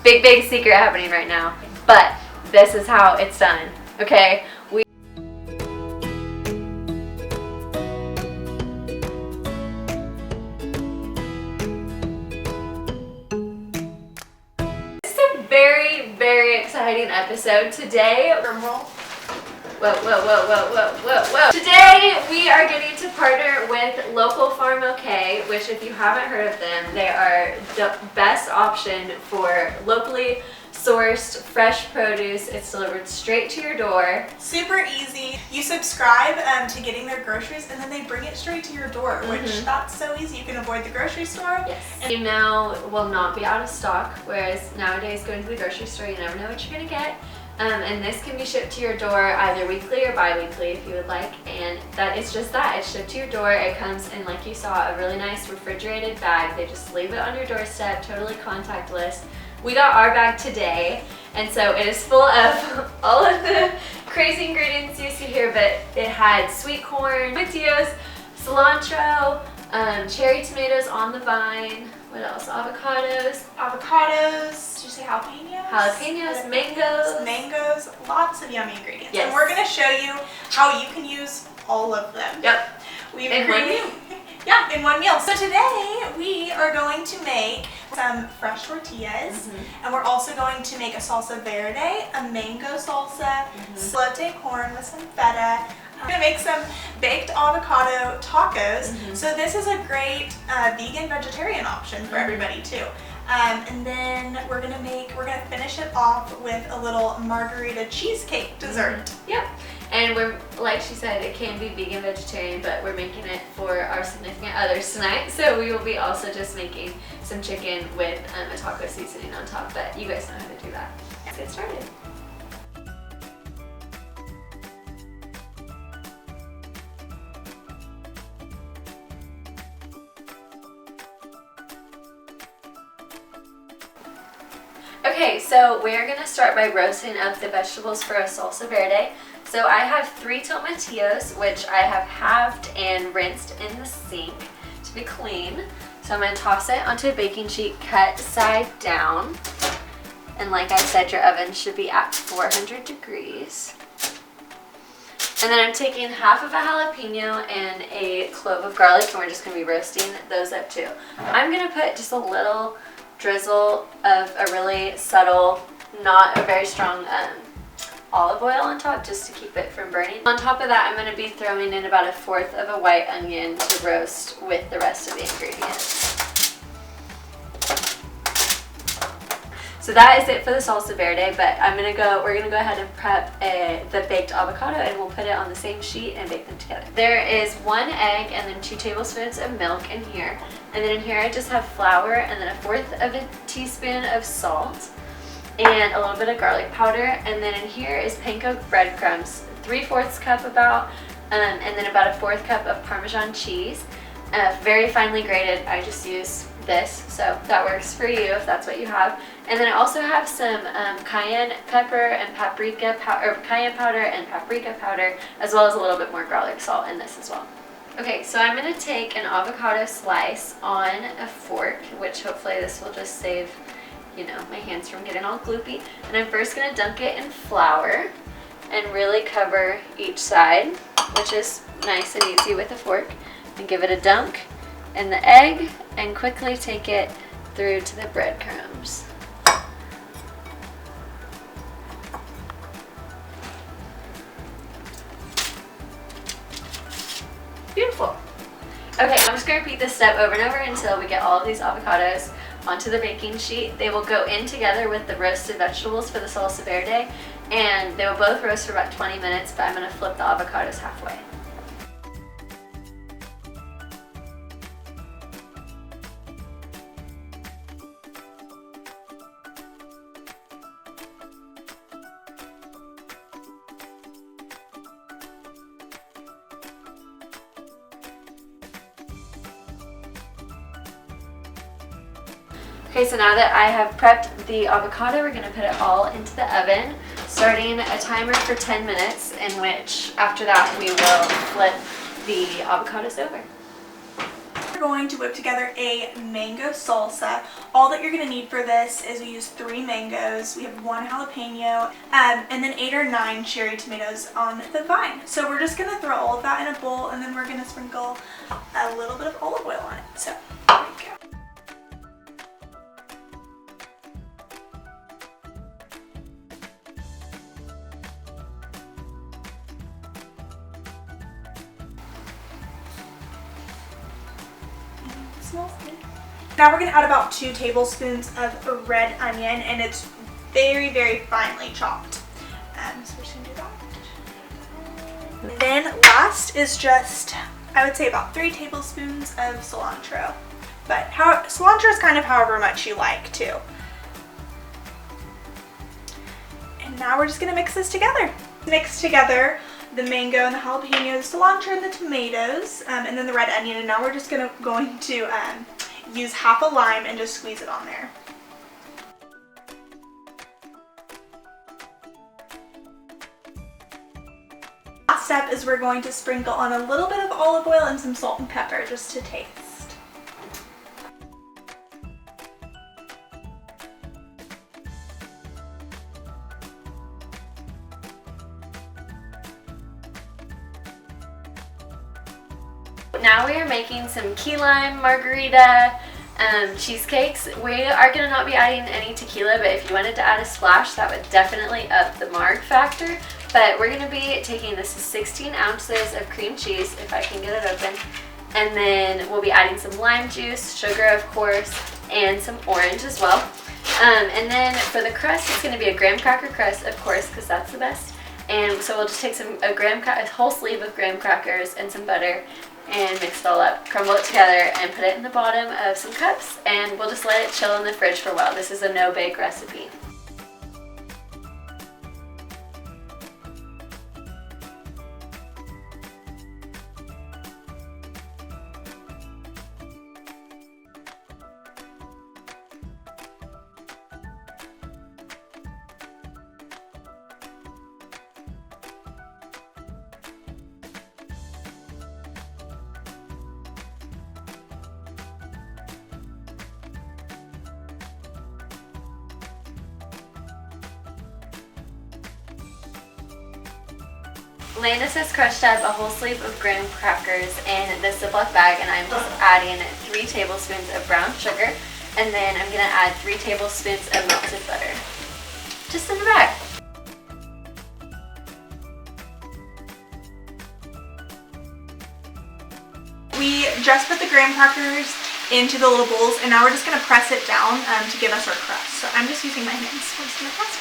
big secret happening right now. But this is how it's done, okay? This is a very exciting episode today. Whoa. Today we are getting to partner with Local Farm OK, which if you haven't heard of them, they are the best option for locally sourced fresh produce. It's delivered straight to your door. Super easy. You subscribe to getting their groceries and then they bring it straight to your door, which that's so easy. You can avoid the grocery store. Yes. And you know will not be out of stock, whereas nowadays going to the grocery store, you never know what you're going to get. And this can be shipped to your door either weekly or bi-weekly if you would like, and that is just that. It's shipped to your door. It comes in, like you saw, a really nice refrigerated bag. They just leave it on your doorstep, totally contactless. We got our bag today, and so it is full of all of the crazy ingredients you see here, but it had sweet corn, tomatillos, cilantro, cherry tomatoes on the vine. What else? Avocados. Did you say jalapenos? Jalapenos, mangoes, lots of yummy ingredients. Yes. And we're going to show you how you can use all of them. Yep. In one meal. Yeah, in one meal. So today we are going to make some fresh tortillas, and we're also going to make a salsa verde, a mango salsa, elote corn with some feta. We're going to make some baked avocado tacos. So this is a great vegan vegetarian option for everybody too. And then we're gonna finish it off with a little margarita cheesecake dessert. Yep. And we're, like she said, it can be vegan vegetarian, but we're making it for our significant others tonight. So we will be also just making some chicken with a taco seasoning on top, but you guys know how to do that. Let's get started. Okay, so we're going to start by roasting up the vegetables for a salsa verde. So I have 3 tomatillos, which I have halved and rinsed in the sink to be clean. So I'm going to toss it onto a baking sheet, cut side down. And like I said, your oven should be at 400 degrees. And then I'm taking half of a jalapeno and a clove of garlic, and we're just going to be roasting those up too. I'm going to put just a little drizzle of a really subtle, not a very strong olive oil on top, just to keep it from burning. On top of that, I'm going to be throwing in about 1/4 of a white onion to roast with the rest of the ingredients. So that is it for the salsa verde, but we're gonna go ahead and prep the baked avocado, and we'll put it on the same sheet and bake them together. There is 1 egg and then 2 tablespoons of milk in here. And then in here I just have flour and then 1/4 of a teaspoon of salt and a little bit of garlic powder. And then in here is panko breadcrumbs, 3/4 cup about, and then about 1/4 cup of Parmesan cheese. Very finely grated. I just use this, so that works for you if that's what you have. And then I also have some cayenne pepper and paprika powder, cayenne powder and paprika powder, as well as a little bit more garlic salt in this as well. Okay, so I'm going to take an avocado slice on a fork, which hopefully this will just save, you know, my hands from getting all gloopy. And I'm first going to dunk it in flour and really cover each side, which is nice and easy with a fork. And give it a dunk in the egg and quickly take it through to the breadcrumbs. Beautiful. Okay, I'm just going to repeat this step over and over until we get all of these avocados onto the baking sheet. They will go in together with the roasted vegetables for the salsa verde, and they will both roast for about 20 minutes, but I'm going to flip the avocados halfway. Okay, so now that I have prepped the avocado, we're going to put it all into the oven, starting a timer for 10 minutes, in which after that we will flip the avocados over. going to whip together a mango salsa. All that you're going to need for this is we use 3 mangoes, we have 1 jalapeno, and then 8 or 9 cherry tomatoes on the vine. So we're just going to throw all of that in a bowl, and then we're going to sprinkle a little bit of olive oil on it. So there we go. Smells good. Now we're going to add about 2 tablespoons of red onion, and it's very, very finely chopped. So we're just going to do that. Then last is just, I would say about 3 tablespoons of cilantro. But cilantro is kind of however much you like too. And now we're just going to mix this together. Mix together the mango and the jalapeno, the cilantro and the tomatoes, and then the red onion. And now we're just going to use half a lime and just squeeze it on there. Last step is we're going to sprinkle on a little bit of olive oil and some salt and pepper just to taste. Now we are making some key lime margarita cheesecakes. We are going to not be adding any tequila, but if you wanted to add a splash, that would definitely up the marg factor. But we're going to be taking, this is 16 ounces of cream cheese, if I can get it open, and then we'll be adding some lime juice, sugar of course, and some orange as well. And then for the crust, it's going to be a graham cracker crust, of course, because that's the best. And so we'll just take a whole sleeve of graham crackers and some butter and mix it all up, crumble it together, and put it in the bottom of some cups, and we'll just let it chill in the fridge for a while. This is a no-bake recipe. Landis has crushed up a whole sleeve of graham crackers in this Ziploc bag, and I'm just adding 3 tablespoons of brown sugar, and then I'm going to add 3 tablespoons of melted butter. Just in the bag. We just put the graham crackers into the little bowls, and now we're just going to press it down to give us our crust. So I'm just using my hands. We're just going to press.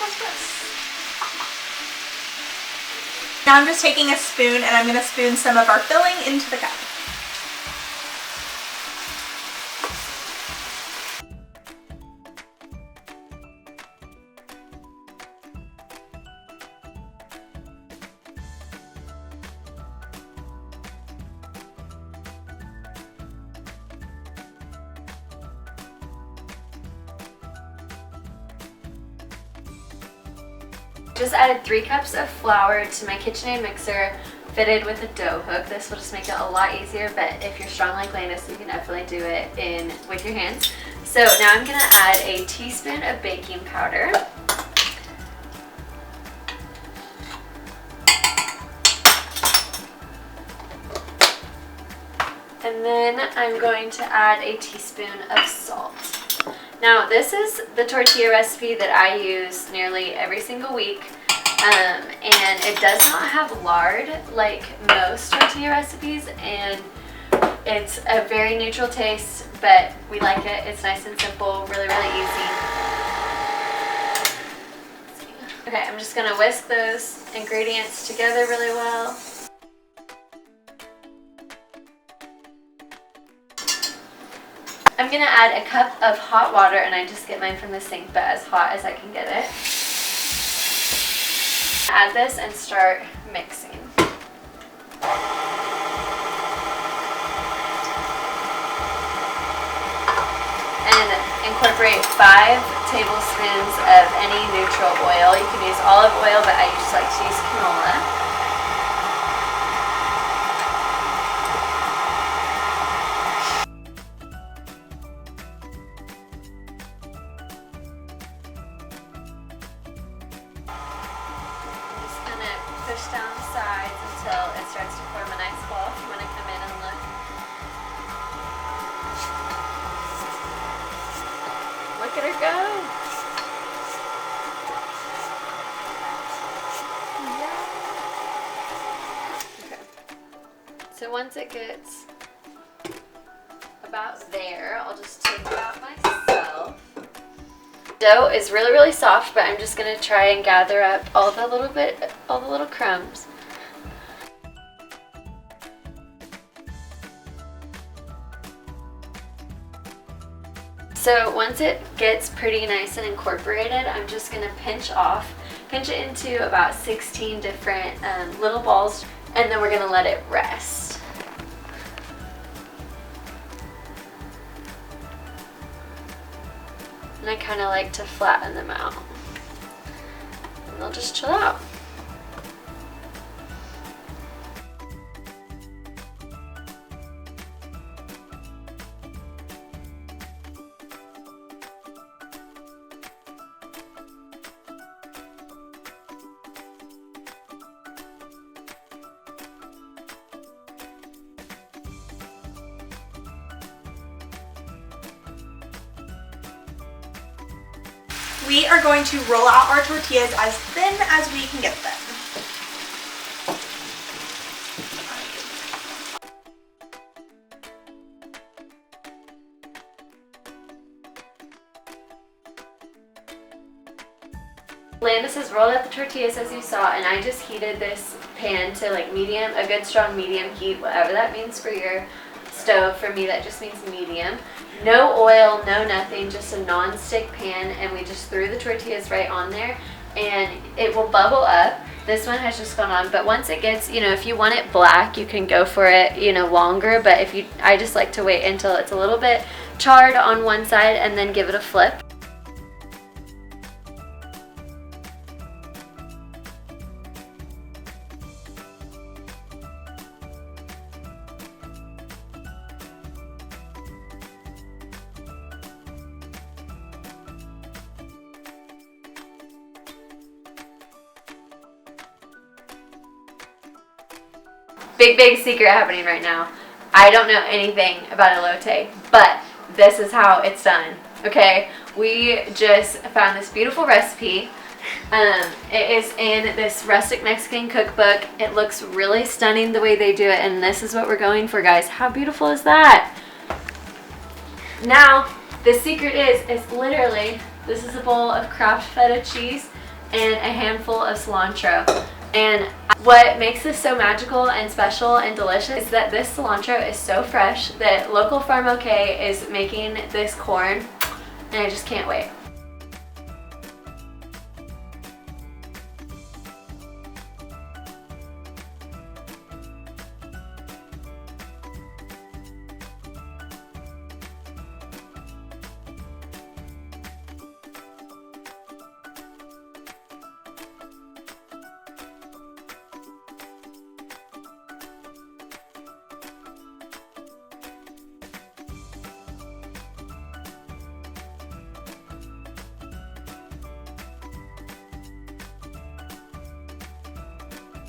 Now I'm just taking a spoon, and I'm going to spoon some of our filling into the cup. Just added 3 cups of flour to my KitchenAid mixer fitted with a dough hook. This will just make it a lot easier, but if you're strong like Landis, you can definitely do it with your hands. So now I'm going to add a teaspoon of baking powder. And then I'm going to add a teaspoon of salt. Now this is the tortilla recipe that I use nearly every single week, and it does not have lard like most tortilla recipes, and it's a very neutral taste, but we like it. It's nice and simple, really, really easy. Okay, I'm just going to whisk those ingredients together really well. I'm going to add a cup of hot water, and I just get mine from the sink, but as hot as I can get it. Add this and start mixing. And incorporate 5 tablespoons of any neutral oil. You can use olive oil, but I just like to use canola. push down the sides until it starts to form a nice ball if you want to come in and look. Look at her go. Yeah. Okay. So once it gets about there, I'll just take it out myself. Dough is really, really soft, but I'm just gonna try and gather up all the little crumbs. So once it gets pretty nice and incorporated, I'm just gonna pinch it into about 16 different little balls, and then we're gonna let it rest. And I kind of like to flatten them out. And they'll just chill out. We are going to roll out our tortillas as thin as we can get them. Landis has rolled out the tortillas as you saw, and I just heated this pan to like medium, a good strong medium heat, whatever that means for your stove. For me, that just means medium. No oil, no nothing, just a non-stick pan, and we just threw the tortillas right on there, and it will bubble up. This one has just gone on, but once it gets, if you want it black, you can go for it, longer, but I just like to wait until it's a little bit charred on one side and then give it a flip. Big secret happening right now. I don't know anything about elote, but this is how it's done, okay? We just found this beautiful recipe. It is in this rustic Mexican cookbook. It looks really stunning the way they do it, and this is what we're going for, guys. How beautiful is that? Now, the secret is literally, this is a bowl of Kraft feta cheese and a handful of cilantro. And what makes this so magical and special and delicious is that this cilantro is so fresh that local Farm OK is making this corn, and I just can't wait.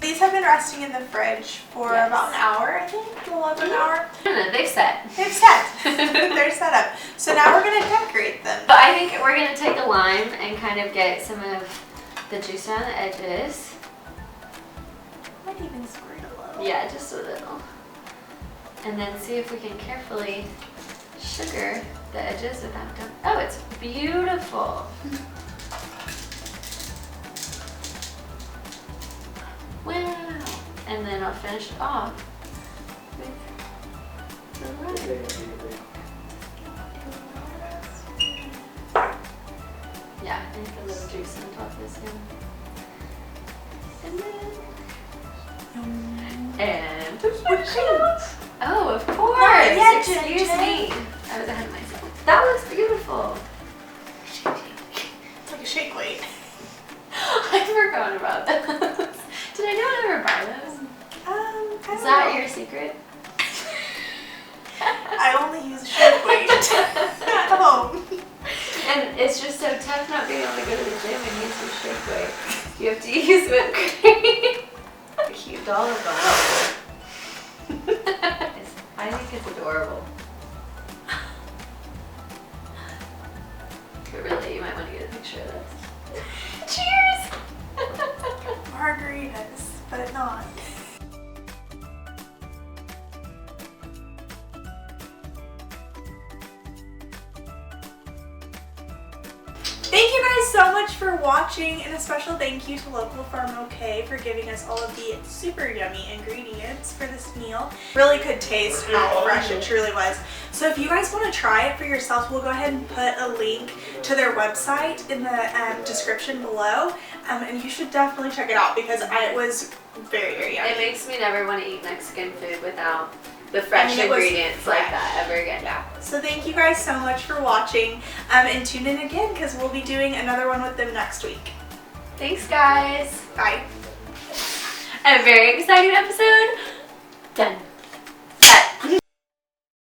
These have been resting in the fridge for about an hour, I think, a little over an hour. No, they've set. They've set. They're set up. So now we're going to decorate them. But I think we're going to take a lime and kind of get some of the juice around the edges. Might even squirt a little. Yeah, just a little. And then see if we can carefully sugar the edges without them. Oh, it's beautiful. Wow. And then I'll finish it off with the lime. Yeah, I think a little juice on top is him. And whipped cream. Oh, of course. Yeah, Excuse me. I was ahead of myself. That looks beautiful. It's like a shake weight. I forgot about those. Did I not ever buy those? Is that your secret? I only use shake weight at home. And it's just so tough not being able to go to the gym and use your shake weight. You have to use whipped cream. dog on it. I think it's adorable. But really, you might want to get a picture of this. Cheers! Margaritas, but not. Thank you guys so much for watching, and a special thank you to Local Farm OK for giving us all of the super yummy ingredients for this meal. Really could taste how fresh it truly was. So if you guys want to try it for yourself, we'll go ahead and put a link to their website in the description below, and you should definitely check it out because it was very, very yummy. It makes me never want to eat Mexican food without the fresh ingredients like that ever again. Yeah. So thank you guys so much for watching, and tune in again because we'll be doing another one with them next week. Thanks, guys. Bye. A very exciting episode. Done.